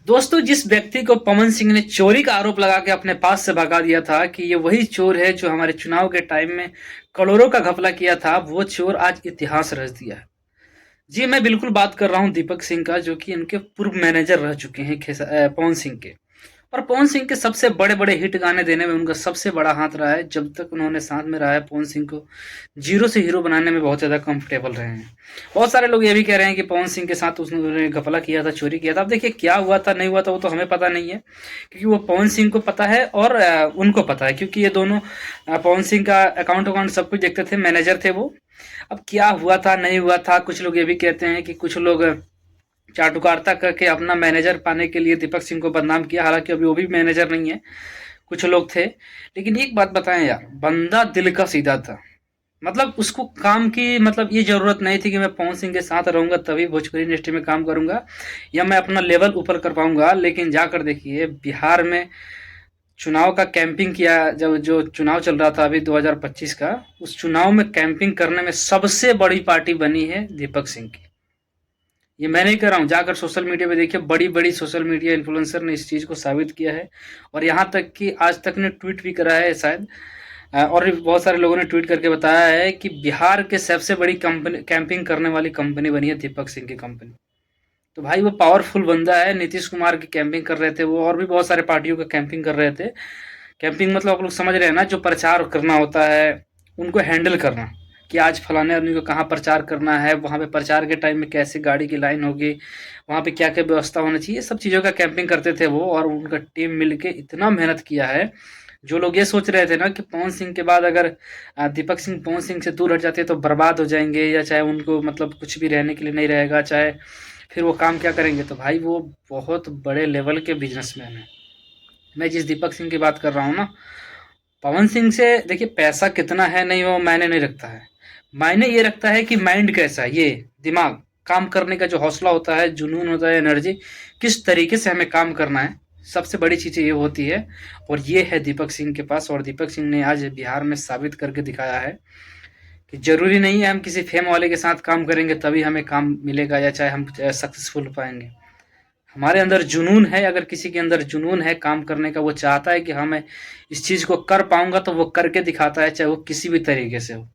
दोस्तों, जिस व्यक्ति को पवन सिंह ने चोरी का आरोप लगा के अपने पास से भगा दिया था कि ये वही चोर है जो हमारे चुनाव के टाइम में करोड़ों का घपला किया था, वो चोर आज इतिहास रच दिया है। जी, मैं बिल्कुल बात कर रहा हूँ दीपक सिंह का, जो कि उनके पूर्व मैनेजर रह चुके हैं पवन सिंह के। और पवन सिंह के सबसे बड़े-बड़े हिट गाने देने में उनका सबसे बड़ा हाथ रहा है। जब तक उन्होंने साथ में रहा है, पवन सिंह को ज़ीरो से हीरो बनाने में बहुत ज़्यादा कंफर्टेबल रहे हैं। बहुत सारे लोग ये भी कह रहे हैं कि पवन सिंह के साथ उसने घपला किया था, चोरी किया था। अब देखिए क्या हुआ था, नहीं हुआ था, वो तो हमें पता नहीं है, क्योंकि वो पवन सिंह को पता है और उनको पता है, क्योंकि ये दोनों पवन सिंह का अकाउंट वकाउंट सब कुछ देखते थे, मैनेजर थे वो। अब क्या हुआ था, नहीं हुआ था, कुछ लोग ये भी कहते हैं कि कुछ लोग चाटुकारिता करके अपना मैनेजर पाने के लिए दीपक सिंह को बदनाम किया, हालांकि अभी वो भी मैनेजर नहीं है, कुछ लोग थे। लेकिन एक बात बताएं यार, बंदा दिल का सीधा था। मतलब उसको काम की मतलब ये जरूरत नहीं थी कि मैं पवन सिंह के साथ रहूंगा तभी भोजपुरी इंडस्ट्री में काम करूंगा या मैं अपना लेवल ऊपर कर पाऊंगा। लेकिन जाकर देखिए बिहार में चुनाव का कैंपिंग किया, जब जो चुनाव चल रहा था अभी 2025 का, उस चुनाव में कैंपिंग करने में सबसे बड़ी पार्टी बनी है दीपक सिंह की। ये मैं नहीं कह रहा हूँ, जाकर सोशल मीडिया पे देखिए, बड़ी बड़ी सोशल मीडिया इन्फ्लुएंसर ने इस चीज़ को साबित किया है। और यहाँ तक कि आज तक ने ट्वीट भी करा है शायद, और भी बहुत सारे लोगों ने ट्वीट करके बताया है कि बिहार के सबसे बड़ी कंपनी, कैंपिंग करने वाली कंपनी बनी है दीपक सिंह की कंपनी। तो भाई वो पावरफुल बंदा है। नीतीश कुमार की कैंपिंग कर रहे थे वो, और भी बहुत सारे पार्टियों का कैंपिंग कर रहे थे। कैंपिंग मतलब आप लोग समझ रहे हैं ना, जो प्रचार करना होता है उनको हैंडल करना, कि आज फलाने आदमी को कहाँ प्रचार करना है, वहाँ पे प्रचार के टाइम में कैसे गाड़ी की लाइन होगी, वहाँ पे क्या क्या व्यवस्था होना चाहिए, सब चीज़ों का कैंपिंग करते थे वो। और उनका टीम मिलके इतना मेहनत किया है। जो लोग ये सोच रहे थे ना कि पवन सिंह के बाद अगर दीपक सिंह पवन सिंह से दूर हट जाते तो बर्बाद हो जाएंगे, या चाहे उनको मतलब कुछ भी रहने के लिए नहीं रहेगा, चाहे फिर वो काम क्या करेंगे, तो भाई वो बहुत बड़े लेवल के बिजनेसमैन है। मैं जिस दीपक सिंह की बात कर रहा हूँ ना, पवन सिंह से देखिए, पैसा कितना है नहीं वो मायने नहीं रखता है। मायने ये रखता है कि माइंड कैसा है, ये दिमाग काम करने का जो हौसला होता है, जुनून होता है, एनर्जी, किस तरीके से हमें काम करना है, सबसे बड़ी चीज़ ये होती है। और ये है दीपक सिंह के पास। और दीपक सिंह ने आज बिहार में साबित करके दिखाया है कि जरूरी नहीं है हम किसी फेम वाले के साथ काम करेंगे तभी हमें काम मिलेगा, या चाहे हम सक्सेसफुल हो पाएंगे। हमारे अंदर जुनून है, अगर किसी के अंदर जुनून है काम करने का, वो चाहता है कि हाँ मैं इस चीज़ को कर पाऊंगा, तो वो करके दिखाता है, चाहे वो किसी भी तरीके से हो।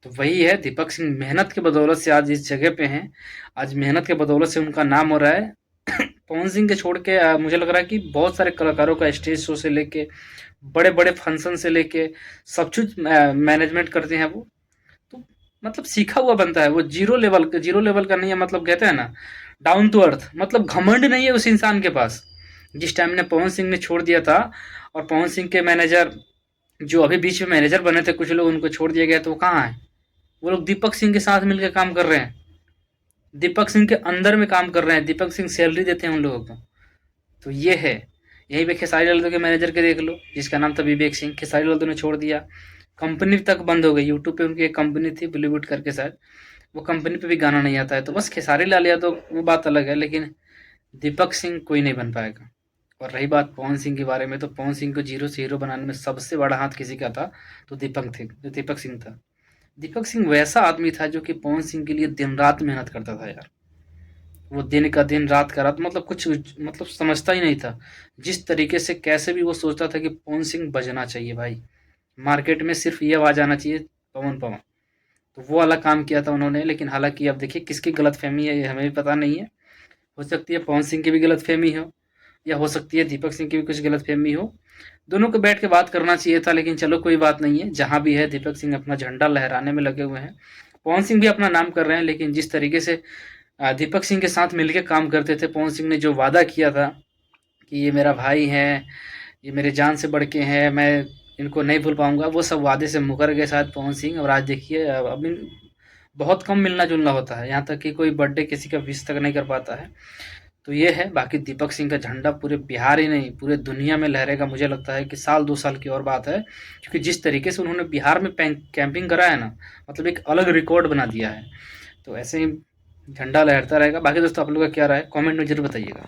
तो वही है दीपक सिंह, मेहनत की बदौलत से आज इस जगह पे हैं। आज मेहनत के बदौलत से उनका नाम हो रहा है। पवन सिंह के छोड़ के मुझे लग रहा है कि बहुत सारे कलाकारों का स्टेज शो से लेके बड़े बड़े फंक्शन से लेके सब कुछ मैनेजमेंट करते हैं वो। तो मतलब सीखा हुआ बनता है वो, जीरो लेवल का नहीं है। मतलब कहते हैं ना, डाउन टू अर्थ, मतलब घमंड नहीं है उस इंसान के पास। जिस टाइम ने पवन सिंह ने छोड़ दिया था, और पवन सिंह के मैनेजर जो अभी बीच में मैनेजर बने थे कुछ लोग, उनको छोड़ दिया गया, तो वो कहाँ है? वो लोग दीपक सिंह के साथ मिलकर काम कर रहे हैं, दीपक सिंह के अंदर में काम कर रहे हैं, दीपक सिंह सैलरी देते हैं उन लोगों को। तो ये है। यहीं पे खेसारी लाल यादव के मैनेजर के देख लो, जिसका नाम था विवेक सिंह, खेसारी लाल यादव ने छोड़ दिया, कंपनी तक बंद हो गई। यूट्यूब पे उनकी एक कंपनी थी बॉलीवुड करके शायद, वो कंपनी पे भी गाना नहीं आता है। तो बस खेसारी लाल यादव वो बात अलग है, लेकिन दीपक सिंह कोई नहीं बन पाएगा। और रही बात पवन सिंह के बारे में, तो पवन सिंह को जीरो से हीरो बनाने में सबसे बड़ा हाथ किसी का था, तो दीपक सिंह था। दीपक सिंह वैसा आदमी था जो कि पवन सिंह के लिए दिन रात मेहनत करता था यार। वो दिन का दिन रात का रात, मतलब कुछ मतलब समझता ही नहीं था। जिस तरीके से कैसे भी वो सोचता था कि पवन सिंह बजना चाहिए भाई, मार्केट में सिर्फ ये आवाज आना चाहिए, पवन पवन। तो वो वाला काम किया था उन्होंने। लेकिन हालांकि अब देखिए किसकी गलतफहमी है ये हमें भी पता नहीं है। हो सकती है पवन सिंह की भी गलतफहमी हो, या हो सकती है दीपक सिंह की भी कुछ गलतफहमी हो। दोनों को बैठ के बात करना चाहिए था, लेकिन चलो कोई बात नहीं है। जहाँ भी है दीपक सिंह अपना झंडा लहराने में लगे हुए हैं, पवन सिंह भी अपना नाम कर रहे हैं। लेकिन जिस तरीके से दीपक सिंह के साथ मिलके काम करते थे, पवन सिंह ने जो वादा किया था कि ये मेरा भाई है, ये मेरे जान से बढ़ के हैं, मैं इनको नहीं भूल पाऊंगा, वो सब वादे से मुकर गए शायद पवन सिंह। और आज देखिए अब बहुत कम मिलना जुलना होता है, यहाँ तक कि कोई बर्थडे किसी का विश तक नहीं कर पाता है। तो ये है। बाकी दीपक सिंह का झंडा पूरे बिहार ही नहीं पूरे दुनिया में लहरेगा। मुझे लगता है कि साल 2 साल की और बात है, क्योंकि जिस तरीके से उन्होंने बिहार में कैंपिंग करा है ना, मतलब एक अलग रिकॉर्ड बना दिया है। तो ऐसे ही झंडा लहरता रहेगा। बाकी दोस्तों आप लोग का क्या राय है, कमेंट में जरूर बताइएगा।